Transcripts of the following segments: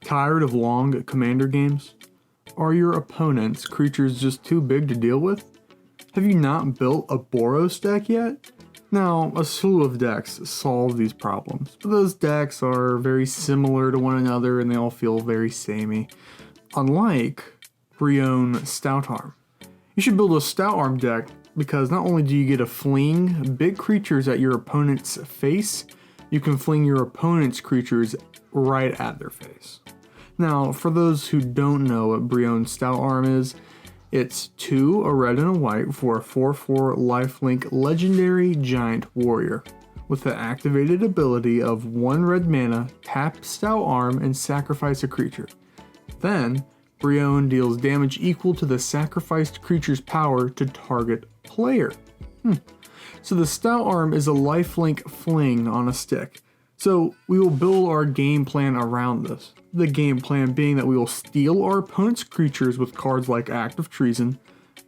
Tired of long commander games? Are your opponent's creatures just too big to deal with? Have you not built a Boros deck yet? Now, a slew of decks solve these problems, but those decks are very similar to one another and they all feel very samey. Unlike Brion Stoutarm. You should build a Stoutarm deck because not only do you get to fling big creatures at your opponent's face, you can fling your opponent's creatures right at their face. Now, for those who don't know what Brion Stoutarm is, it's 2, a red and a white for a 4/4 lifelink legendary giant warrior with the activated ability of 1 red mana, tap Stoutarm and sacrifice a creature. Then, Brion deals damage equal to the sacrificed creature's power to target player. So the Stoutarm is a lifelink fling on a stick. So we will build our game plan around this. The game plan being that we will steal our opponent's creatures with cards like Act of Treason,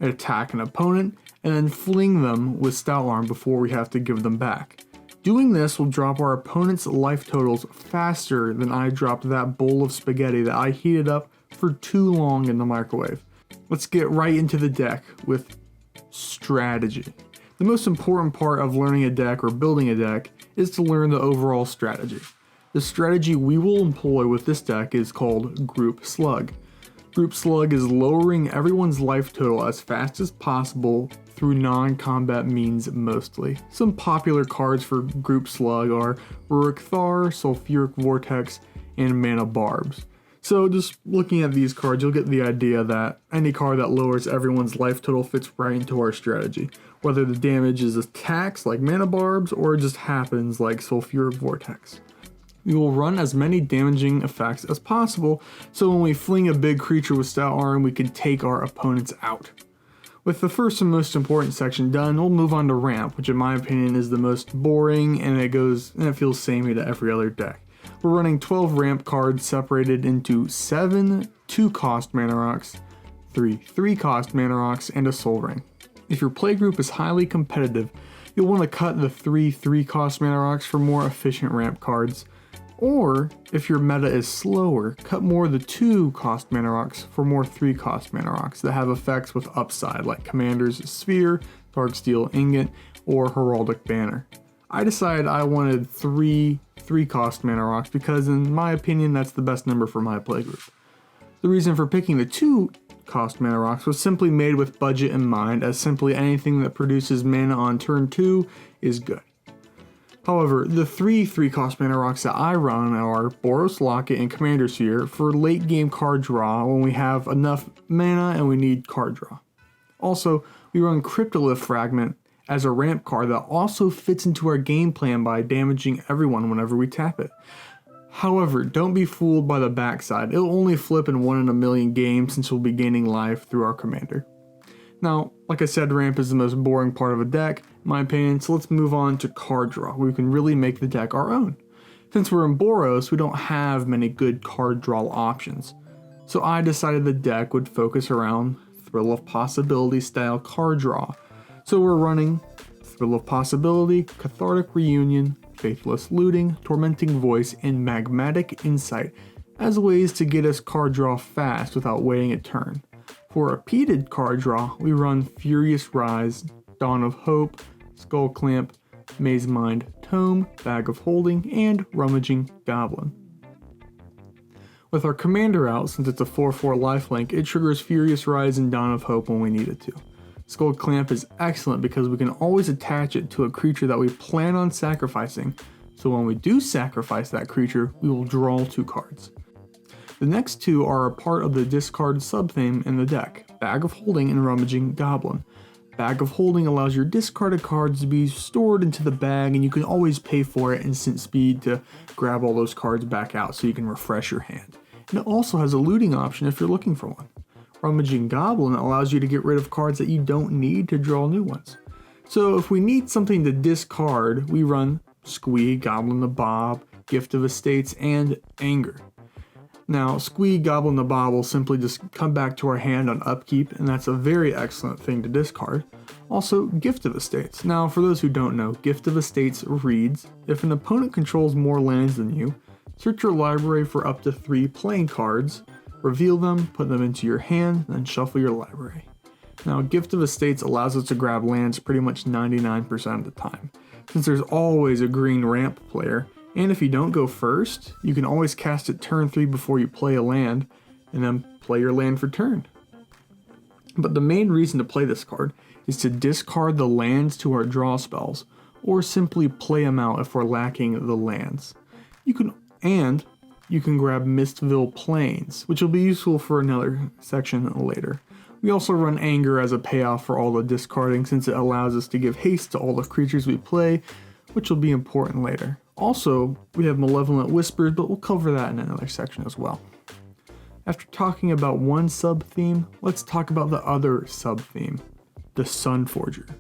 attack an opponent, and then fling them with Stoutarm before we have to give them back. Doing this will drop our opponent's life totals faster than I dropped that bowl of spaghetti that I heated up for too long in the microwave. Let's get right into the deck with strategy. The most important part of learning a deck or building a deck is to learn the overall strategy. The strategy we will employ with this deck is called Group Slug. Group Slug is lowering everyone's life total as fast as possible through non-combat means mostly. Some popular cards for Group Slug are Ruric Thar, Sulfuric Vortex, and Mana Barbs. So just looking at these cards, you'll get the idea that any card that lowers everyone's life total fits right into our strategy. Whether the damage is attacks like Mana Barbs or it just happens like Sulfuric Vortex. We will run as many damaging effects as possible, so when we fling a big creature with Stoutarm, we can take our opponents out. With the first and most important section done, we'll move on to Ramp, which in my opinion is the most boring and it feels samey to every other deck. We're running 12 ramp cards separated into 7 2-cost mana rocks, 3 3-cost mana rocks, and a soul ring. If your playgroup is highly competitive, you'll want to cut the 3 3-cost mana rocks for more efficient ramp cards, or if your meta is slower, cut more of the 2-cost mana rocks for more 3-cost mana rocks that have effects with upside like Commander's Sphere, Darksteel Ingot, or Heraldic Banner. I decided I wanted 3 3-cost mana rocks because in my opinion that's the best number for my playgroup. The reason for picking the 2-cost mana rocks was simply made with budget in mind, as simply anything that produces mana on turn 2 is good. However, the 3 3-cost mana rocks that I run are Boros Locket and Commander Sphere for late game card draw when we have enough mana and we need card draw. Also, we run Cryptolith Fragment as a ramp card that also fits into our game plan by damaging everyone whenever we tap it. However, don't be fooled by the backside. It'll only flip in 1 in a million games since we'll be gaining life through our commander. Now, like I said, ramp is the most boring part of a deck, in my opinion, so let's move on to card draw, where we can really make the deck our own. Since we're in Boros, we don't have many good card draw options, so I decided the deck would focus around Thrill of Possibility style card draw. So we're running Thrill of Possibility, Cathartic Reunion, Faithless Looting, Tormenting Voice, and Magmatic Insight as ways to get us card draw fast without waiting a turn. For repeated card draw, we run Furious Rise, Dawn of Hope, Skull Clamp, Maze Mind Tome, Bag of Holding, and Rummaging Goblin. With our commander out, since it's a 4/4 lifelink, it triggers Furious Rise and Dawn of Hope when we need it to. Skull Clamp is excellent because we can always attach it to a creature that we plan on sacrificing, so when we do sacrifice that creature, we will draw 2 cards. The next 2 are a part of the discard sub-theme in the deck, Bag of Holding and Rummaging Goblin. Bag of Holding allows your discarded cards to be stored into the bag, and you can always pay for it instant speed to grab all those cards back out so you can refresh your hand. And it also has a looting option if you're looking for one. Rummaging Goblin allows you to get rid of cards that you don't need to draw new ones. So if we need something to discard, we run Squee, Goblin the Bob, Gift of Estates, and Anger. Now, Squee, Goblin the Bob will simply just come back to our hand on upkeep, and that's a very excellent thing to discard. Also, Gift of Estates. Now, for those who don't know, Gift of Estates reads, if an opponent controls more lands than you, Search your library for up to 3 playing cards, reveal them, put them into your hand, then shuffle your library. Now, Gift of Estates allows us to grab lands pretty much 99% of the time, since there's always a green ramp player, and if you don't go first, you can always cast it turn 3 before you play a land, and then play your land for turn. But the main reason to play this card is to discard the lands to our draw spells, or simply play them out if we're lacking the lands. You can grab Mistville Plains, which will be useful for another section later. We also run Anger as a payoff for all the discarding, since it allows us to give haste to all the creatures we play, which will be important later. Also, we have Malevolent Whispers, but we'll cover that in another section as well. After talking about one sub-theme, let's talk about the other sub-theme, the Sunforger.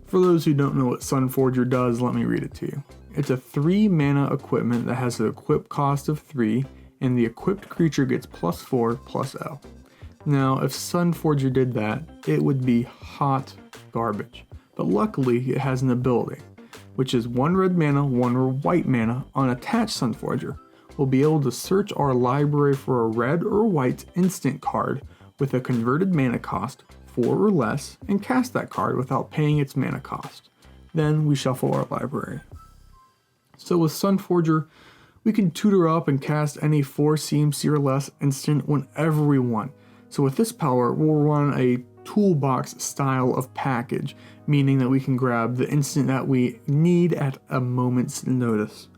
For those who don't know what Sunforger does, let me read it to you. It's a 3 mana equipment that has an equip cost of 3, and the equipped creature gets +4/+L. Now, if Sunforger did that, it would be hot garbage. But luckily, it has an ability, which is 1 red mana, 1 white mana. On attached Sunforger, we'll be able to search our library for a red or white instant card with a converted mana cost 4 or less, and cast that card without paying its mana cost. Then we shuffle our library. So with Sunforger, we can tutor up and cast any 4 CMC or less instant whenever we want. So with this power, we'll run a toolbox style of package, meaning that we can grab the instant that we need at a moment's notice.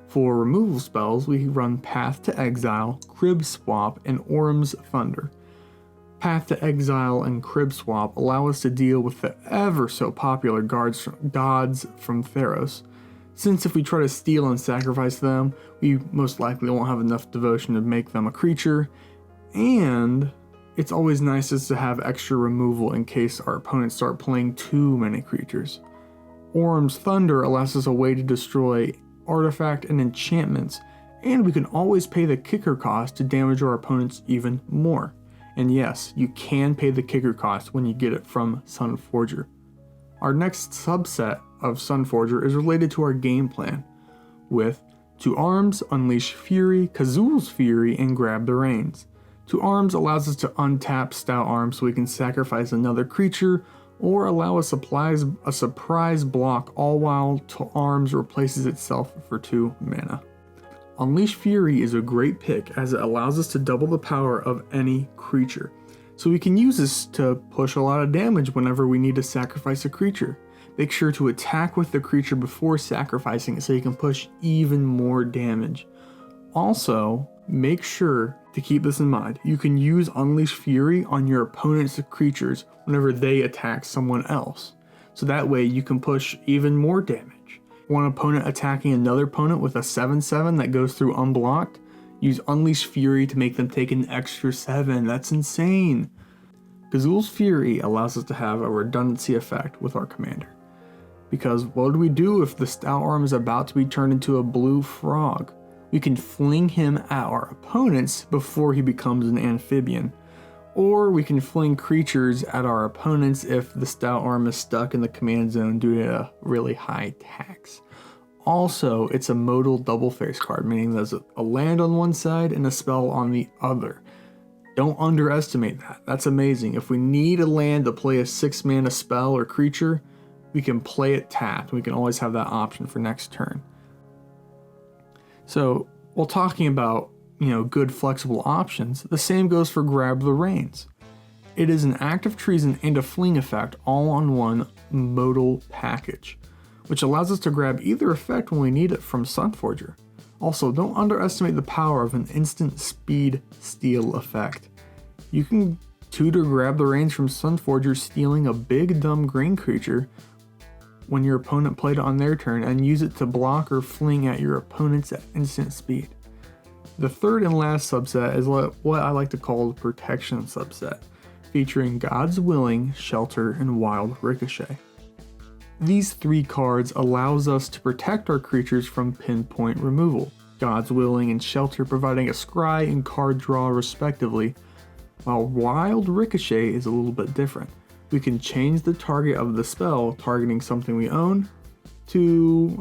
For removal spells, we run Path to Exile, Crib Swap, and Orm's Thunder. Path to Exile and Crib Swap allow us to deal with the ever so popular gods from Theros, since if we try to steal and sacrifice them, we most likely won't have enough devotion to make them a creature, and it's always nicest to have extra removal in case our opponents start playing too many creatures. Orm's Thunder allows us a way to destroy artifact and enchantments, and we can always pay the kicker cost to damage our opponents even more. And yes, you can pay the kicker cost when you get it from Sunforger. Our next subset of Sunforger is related to our game plan, with To Arms, Unleash Fury, Kazul's Fury, and Grab the Reins. To Arms allows us to untap Stoutarm so we can sacrifice another creature, or allow a surprise block, all while To Arms replaces itself for 2 mana. Unleash Fury is a great pick as it allows us to double the power of any creature, so we can use this to push a lot of damage whenever we need to sacrifice a creature. Make sure to attack with the creature before sacrificing it so you can push even more damage. Also, make sure to keep this in mind. You can use Unleash Fury on your opponent's creatures whenever they attack someone else, so that way you can push even more damage. One opponent attacking another opponent with a 7/7 that goes through unblocked, use Unleash Fury to make them take an extra 7. That's insane. Kazul's Fury allows us to have a redundancy effect with our commander. Because what do we do if the Stoutarm is about to be turned into a blue frog? We can fling him at our opponents before he becomes an amphibian. Or we can fling creatures at our opponents if the Stoutarm is stuck in the command zone due to a really high tax. Also, it's a modal double face card, meaning there's a land on one side and a spell on the other. Don't underestimate that. That's amazing. If we need a land to play a 6 mana spell or creature, we can play it tapped. We can always have that option for next turn. So, while talking about good flexible options, the same goes for Grab the Reins. It is an act of treason and a fling effect all on one modal package, which allows us to grab either effect when we need it from Sunforger. Also, don't underestimate the power of an instant speed steal effect. You can tutor Grab the Reins from Sunforger, stealing a big dumb green creature when your opponent played it on their turn, and use it to block or fling at your opponents at instant speed. The third and last subset is what I like to call the protection subset, featuring God's Willing, Shelter, and Wild Ricochet. These 3 cards allows us to protect our creatures from pinpoint removal, God's Willing and Shelter providing a scry and card draw respectively, while Wild Ricochet is a little bit different. We can change the target of the spell, targeting something we own, to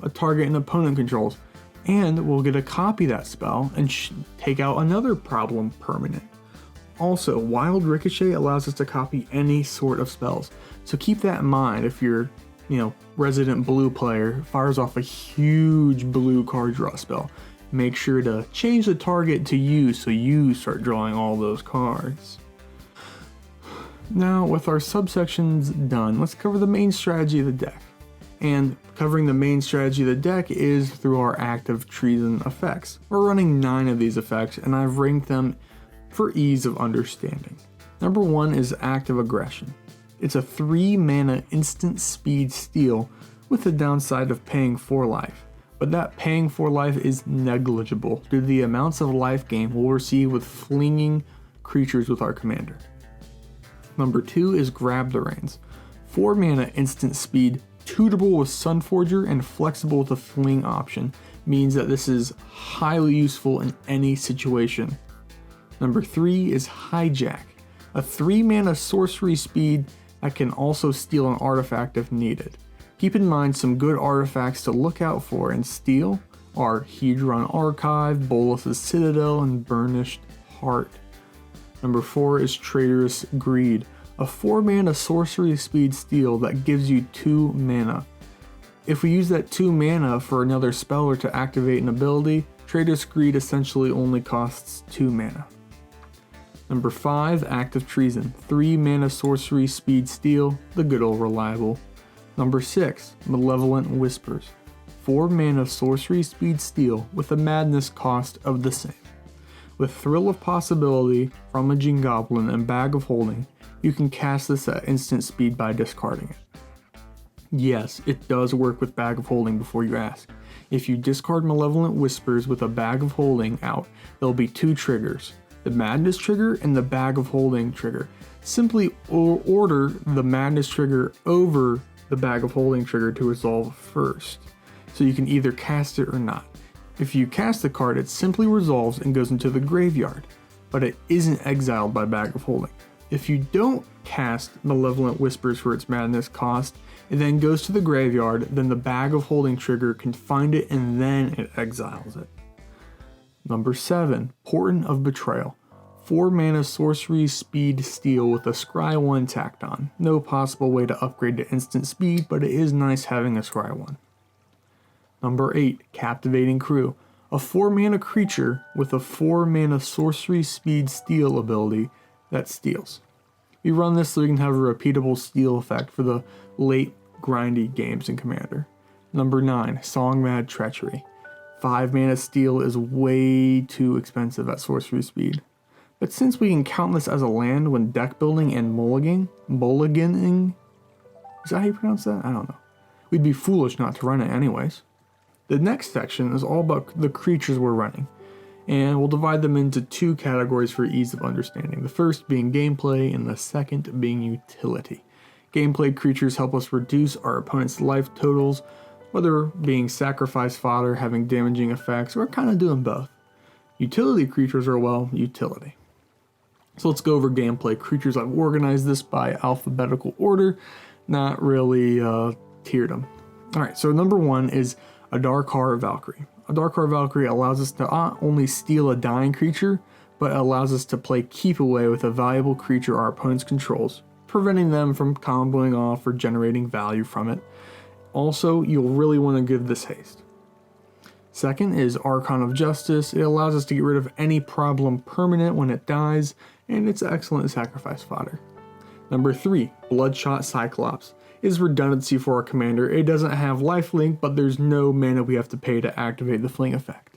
a target an opponent controls, And we'll get to copy that spell and take out another problem permanent. Also, Wild Ricochet allows us to copy any sort of spells. So keep that in mind if your, resident blue player fires off a huge blue card draw spell. Make sure to change the target to you so you start drawing all those cards. Now, with our subsections done, let's cover the main strategy of the deck. And covering the main strategy of the deck is through our active treason effects. We're running 9 of these effects, and I've ranked them for ease of understanding. Number 1 is Active Aggression. It's a 3 mana instant speed steal with the downside of paying 4 life, but that paying 4 life is negligible due to the amounts of life gain we'll receive with flinging creatures with our commander. Number 2 is Grab the Reins. 4 mana instant speed, tutable with Sunforger and flexible with a fling option, means that this is highly useful in any situation. Number 3 is Hijack, a 3 mana sorcery speed that can also steal an artifact if needed. Keep in mind some good artifacts to look out for and steal are Hedron Archive, Bolas's Citadel, and Burnished Heart. Number 4 is Traitorous Greed, a 4 mana sorcery speed steal that gives you 2 mana. If we use that 2 mana for another spell or to activate an ability, Traitorous Greed essentially only costs 2 mana. Number 5, Active Treason, 3 mana sorcery speed steal, the good old reliable. Number 6, Malevolent Whispers, 4 mana sorcery speed steal with a madness cost of the same. With Thrill of Possibility, Rummaging Goblin, and Bag of Holding, you can cast this at instant speed by discarding it. Yes, it does work with Bag of Holding before you ask. If you discard Malevolent Whispers with a Bag of Holding out, there'll be 2 triggers. The Madness trigger and the Bag of Holding trigger. Simply order the Madness trigger over the Bag of Holding trigger to resolve first, so you can either cast it or not. If you cast the card, it simply resolves and goes into the graveyard, but it isn't exiled by Bag of Holding. If you don't cast Malevolent Whispers for its Madness cost, it then goes to the graveyard, then the Bag of Holding trigger can find it and then it exiles it. Number 7, Portent of Betrayal. 4 mana sorcery speed steal with a Scry 1 tacked on. No possible way to upgrade to instant speed, but it is nice having a Scry 1. Number 8, Captivating Crew. A 4 mana creature with a 4 mana sorcery speed steal ability that steals. We run this so we can have a repeatable steal effect for the late grindy games in Commander. Number 9, Songmad Treachery. 5 mana steal is way too expensive at sorcery speed. But since we can count this as a land when deck building and mulliganing, is that how you pronounce that? I don't know. We'd be foolish not to run it anyways. The next section is all about the creatures we're running, and we'll divide them into 2 categories for ease of understanding. The first being gameplay and the second being utility. Gameplay creatures help us reduce our opponent's life totals, whether being sacrifice fodder, having damaging effects, or kind of doing both. Utility creatures are, well, utility. So let's go over gameplay creatures. I've organized this by alphabetical order, not really tiered them. Alright, so number 1 is a Darkar Valkyrie. A Darkar Valkyrie allows us to not only steal a dying creature, but allows us to play keep away with a valuable creature our opponents controls, preventing them from comboing off or generating value from it. Also, you'll really want to give this haste. Second is Archon of Justice. It allows us to get rid of any problem permanent when it dies, and it's excellent sacrifice fodder. Number 3, Bloodshot Cyclops. Is redundancy for our commander. It doesn't have lifelink, but there's no mana we have to pay to activate the fling effect.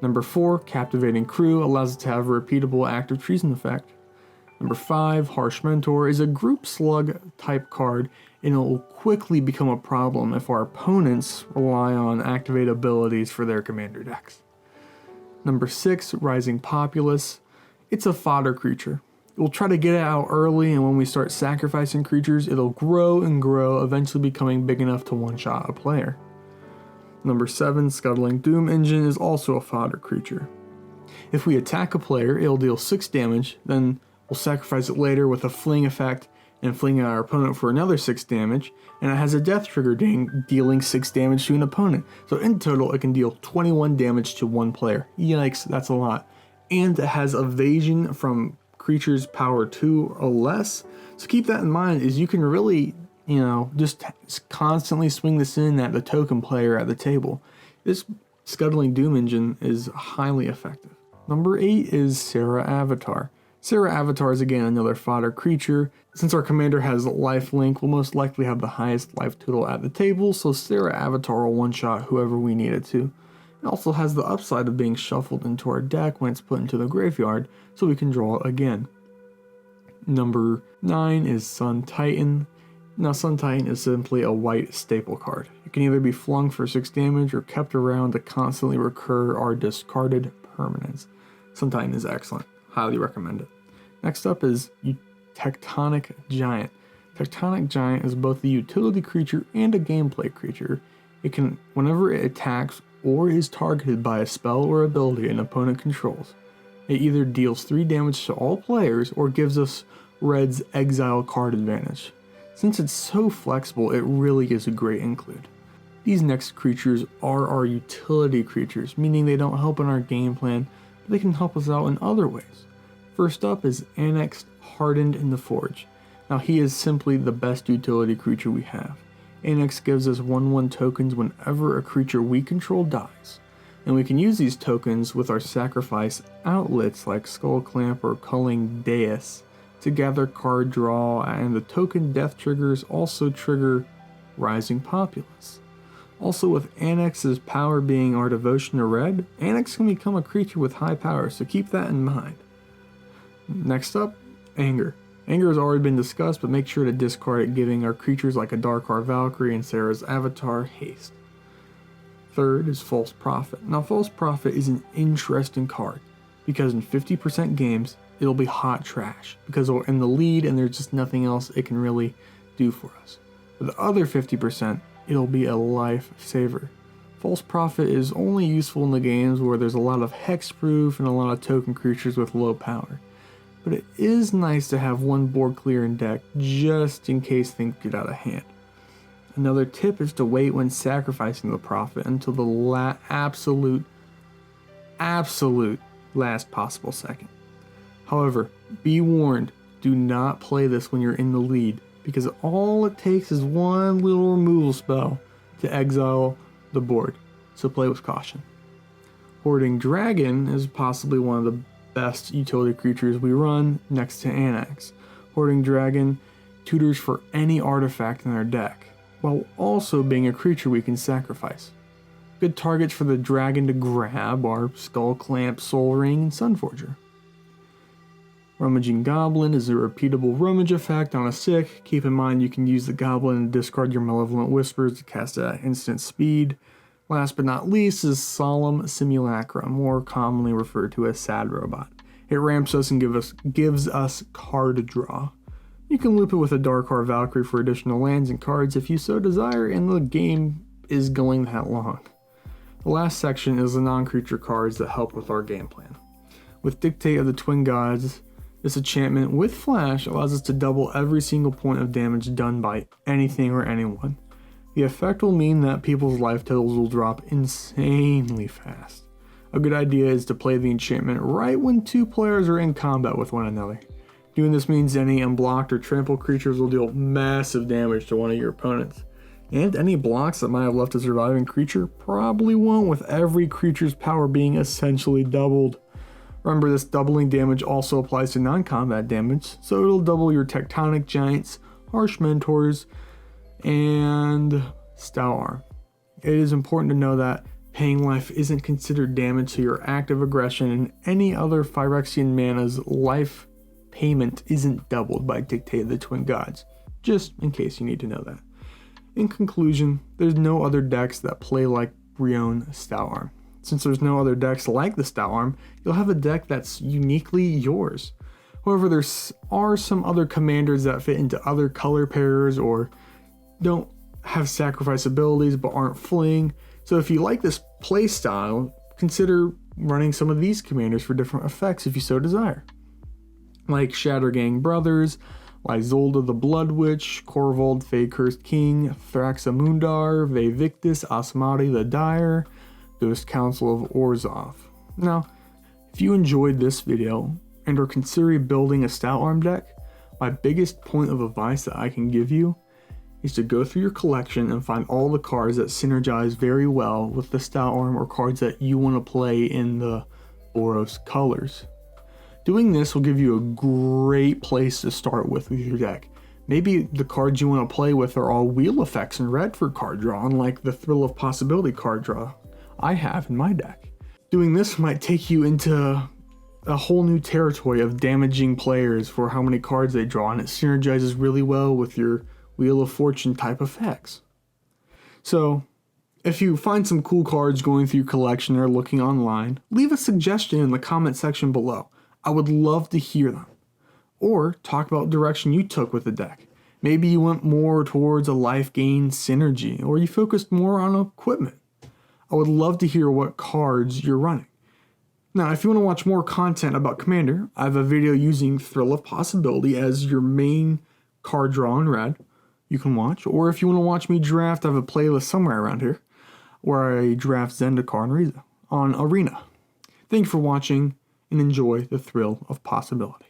Number 4, Captivating Crew, allows us to have a repeatable active treason effect. Number 5, Harsh Mentor, is a group slug type card, and it will quickly become a problem if our opponents rely on activate abilities for their commander decks. Number 6, Rising Populace. It's a fodder creature. We'll try to get it out early, and when we start sacrificing creatures, it'll grow and grow, eventually becoming big enough to one-shot a player. Number 7, Scuttling Doom Engine, is also a fodder creature. If we attack a player, it'll deal 6 damage, then we'll sacrifice it later with a fling effect, and fling at our opponent for another 6 damage, and it has a death trigger dealing 6 damage to an opponent. So in total, it can deal 21 damage to one player. Yikes, that's a lot. And it has evasion from creatures power 2 or less. So keep that in mind, is you can really, just constantly swing this in at the token player at the table. This Scuttling Doom engine is highly effective. Number 8 is Serra Avatar. Serra Avatar is again another fodder creature. Since our commander has life link, we'll most likely have the highest life total at the table, so Serra Avatar will one-shot whoever we need it to. It also has the upside of being shuffled into our deck when it's put into the graveyard, so we can draw it again. Number 9 is Sun Titan. Now Sun Titan is simply a white staple card. It can either be flung for 6 damage or kept around to constantly recur our discarded permanents. Sun Titan is excellent. Highly recommend it. Next up is Tectonic Giant. Tectonic Giant is both a utility creature and a gameplay creature. It can, whenever it attacks or is targeted by a spell or ability an opponent controls, it either deals 3 damage to all players or gives us Red's exile card advantage. Since it's so flexible, it really is a great include. These next creatures are our utility creatures, meaning they don't help in our game plan, but they can help us out in other ways. First up is Annexed Hardened in the Forge. Now he is simply the best utility creature we have. Annex gives us 1/1 tokens whenever a creature we control dies, and we can use these tokens with our sacrifice outlets like Skull Clamp or Culling Deus to gather card draw, and the token death triggers also trigger Rising Populace. Also, with Annex's power being our devotion to red, Annex can become a creature with high power, so keep that in mind. Next up, Anger. Anger has already been discussed, but make sure to discard it, giving our creatures like a Darkar Valkyrie and Serra's Avatar haste. Third is False Prophet. Now, False Prophet is an interesting card, because in 50% games, it'll be hot trash, because we're in the lead and there's just nothing else it can really do for us. For the other 50%, it'll be a lifesaver. False Prophet is only useful in the games where there's a lot of hexproof and a lot of token creatures with low power. But it is nice to have one board clear in deck just in case things get out of hand. Another tip is to wait when sacrificing the Prophet until the absolute last possible second. However, be warned, do not play this when you're in the lead, because all it takes is one little removal spell to exile the board, so play with caution. Hoarding Dragon is possibly one of the best utility creatures we run next to Annex. Hoarding Dragon tutors for any artifact in our deck, while also being a creature we can sacrifice. Good targets for the dragon to grab are Skull Clamp, Soul Ring, and Sunforger. Rummaging Goblin is a repeatable rummage effect on a sick. Keep in mind you can use the Goblin to discard your Malevolent Whispers to cast it at instant speed. Last but not least is Solemn Simulacra, more commonly referred to as Sad Robot. It ramps us and gives us card draw. You can loop it with a Darkar Valkyrie for additional lands and cards if you so desire, and the game is going that long. The last section is the non-creature cards that help with our game plan. With Dictate of the Twin Gods, this enchantment with Flash allows us to double every single point of damage done by anything or anyone. The effect will mean that people's life totals will drop insanely fast. A good idea is to play the enchantment right when 2 players are in combat with one another. Doing this means any unblocked or trampled creatures will deal massive damage to one of your opponents. And any blocks that might have left a surviving creature probably won't, with every creature's power being essentially doubled. Remember, this doubling damage also applies to non-combat damage, so it'll double your Tectonic Giants, Harsh Mentors, and Stoutarm. It is important to know that paying life isn't considered damage to your active aggression, and any other Phyrexian mana's life payment isn't doubled by Dictate of the Twin Gods, just in case you need to know that. In conclusion, there's no other decks that play like Brion Stoutarm. Since there's no other decks like the Stoutarm, you'll have a deck that's uniquely yours. However, there are some other commanders that fit into other color pairs or don't have sacrifice abilities but aren't fling. So if you like this playstyle, consider running some of these commanders for different effects if you so desire. Like Shattergang Brothers, Lysolda the Blood Witch, Corvold Fey Cursed King, Thraxamundar, Vevictus Asmati the Dire, Ghost Council of Orzhov. Now, if you enjoyed this video and are considering building a Stoutarm deck, my biggest point of advice that I can give you is to go through your collection and find all the cards that synergize very well with the Stoutarm or cards that you want to play in the Boros colors. Doing this will give you a great place to start with your deck. Maybe the cards you want to play with are all wheel effects and red for card draw, unlike the Thrill of Possibility card draw I have in my deck. Doing this might take you into a whole new territory of damaging players for how many cards they draw, and it synergizes really well with your Wheel of Fortune type effects. So, if you find some cool cards going through your collection or looking online, leave a suggestion in the comment section below. I would love to hear them. Or talk about the direction you took with the deck. Maybe you went more towards a life gain synergy, or you focused more on equipment. I would love to hear what cards you're running. Now, if you want to watch more content about Commander, I have a video using Thrill of Possibility as your main card draw in red you can watch. Or if you want to watch me draft, I have a playlist somewhere around here where I draft Zendikar and Riza on Arena. Thank you for watching, and enjoy the Thrill of Possibility.